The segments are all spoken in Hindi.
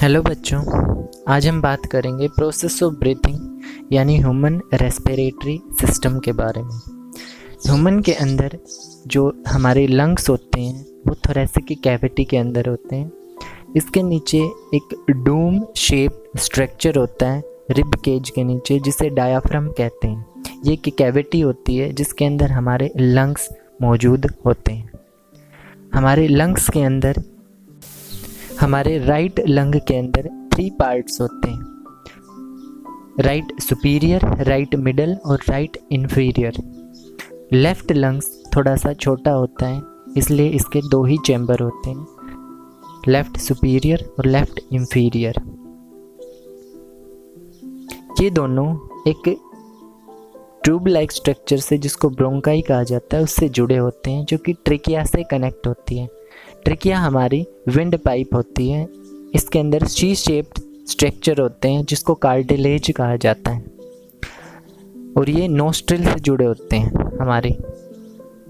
हेलो बच्चों, आज हम बात करेंगे प्रोसेस ऑफ ब्रीथिंग यानी ह्यूमन रेस्पिरेटरी सिस्टम के बारे में। ह्यूमन के अंदर जो हमारे लंग्स होते हैं वो थोरेसिक की कैविटी के अंदर होते हैं। इसके नीचे एक डूम शेप स्ट्रक्चर होता है रिब केज के नीचे, जिसे डायाफ्राम कहते हैं। ये एक कैविटी होती है जिसके अंदर हमारे लंग्स मौजूद होते हैं। हमारे लंग्स के अंदर, हमारे राइट लंग के अंदर 3 पार्ट्स होते हैं, राइट सुपीरियर, राइट मिडल और राइट इन्फीरियर। लेफ्ट लंग्स थोड़ा सा छोटा होता है, इसलिए इसके 2 ही चैम्बर होते हैं, लेफ्ट सुपीरियर और लेफ्ट इन्फीरियर। ये दोनों एक ट्यूब लाइक स्ट्रक्चर से, जिसको ब्रोंकाई कहा जाता है, उससे जुड़े होते हैं, जो कि ट्रिकिया से कनेक्ट होती है। ट्रिकिया हमारी विंड पाइप होती है। इसके अंदर सी शेप्ड स्ट्रक्चर होते हैं जिसको कार्टिलेज कहा जाता है, और ये नोस्ट्रिल से जुड़े होते हैं हमारे।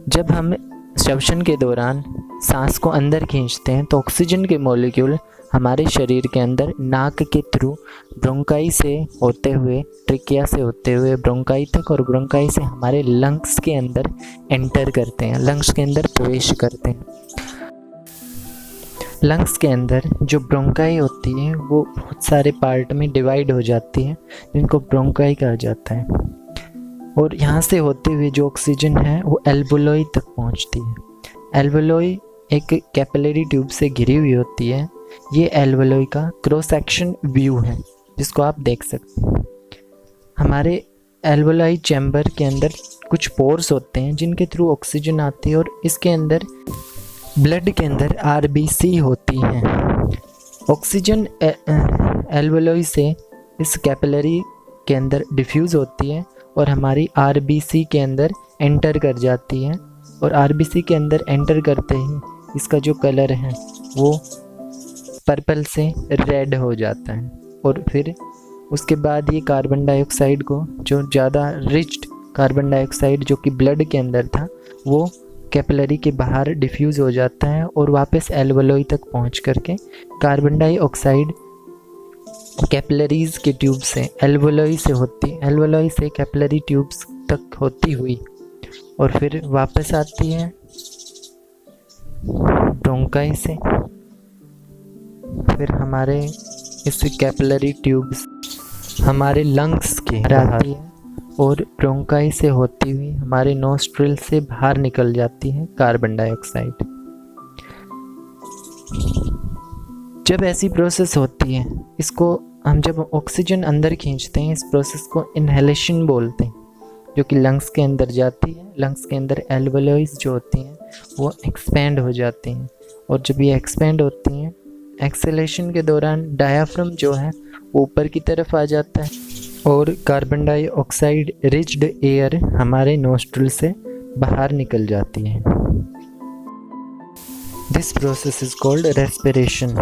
जब हम श्वसन के दौरान सांस को अंदर खींचते हैं तो ऑक्सीजन के मॉलिक्यूल हमारे शरीर के अंदर नाक के थ्रू ब्रोंकाई से होते हुए, ट्रिकिया से होते हुए ब्रोंकाई तक, और ब्रोंकाई से हमारे लंग्स के अंदर एंटर करते हैं, लंग्स के अंदर प्रवेश करते हैं। लंग्स के अंदर जो ब्रोंकाई होती है वो बहुत सारे पार्ट में डिवाइड हो जाती है, जिनको ब्रोंकाई कहा जाता है। और यहाँ से होते हुए जो ऑक्सीजन है वो एल्वोलाई तक पहुँचती है। एल्वोलाई एक कैपिलरी ट्यूब से घिरी हुई होती है। ये एल्वोलाई का क्रॉस सेक्शन व्यू है, जिसको आप देख सकते हैं। हमारे एल्वोलाई चैम्बर के अंदर कुछ पोर्स होते हैं जिनके थ्रू ऑक्सीजन आती है, और इसके अंदर ब्लड के अंदर आरबीसी होती हैं। ऑक्सीजन एल्वोलाई से इस कैपिलरी के अंदर डिफ्यूज़ होती है और हमारी आरबीसी के अंदर एंटर कर जाती है, और आरबीसी के अंदर एंटर करते ही इसका जो कलर है वो पर्पल से रेड हो जाता है। और फिर उसके बाद ये कार्बन डाइऑक्साइड को, जो ज़्यादा रिच्ड कार्बन डाइऑक्साइड जो कि ब्लड के अंदर था, वो कैपिलरी के बाहर डिफ्यूज़ हो जाता है और वापस एल्वोलाई तक पहुंच करके कार्बन डाइऑक्साइड कैपिलरीज के ट्यूब से एल्वोलाई से कैपिलरी ट्यूब्स तक होती हुई, और फिर वापस आती है ब्रोंकाई से, फिर हमारे इस कैपिलरी ट्यूब्स हमारे लंग्स के आती है, और ब्रोंकाई से होती हुई हमारे नोस्ट्रिल से बाहर निकल जाती है कार्बन डाइऑक्साइड। जब ऐसी प्रोसेस होती है, इसको हम जब ऑक्सीजन अंदर खींचते हैं, इस प्रोसेस को इनहेलेशन बोलते हैं, जो कि लंग्स के अंदर जाती है। लंग्स के अंदर एल्वोलाइज जो होती हैं वो एक्सपेंड हो जाती हैं, और जब ये एक्सपेंड होती हैं, एक्सेलेशन के दौरान डायाफ्राम जो है ऊपर की तरफ आ जाता है, और कार्बन डाइऑक्साइड रिच्ड एयर हमारे नोस्ट्रिल से बाहर निकल जाती है। This process is called respiration.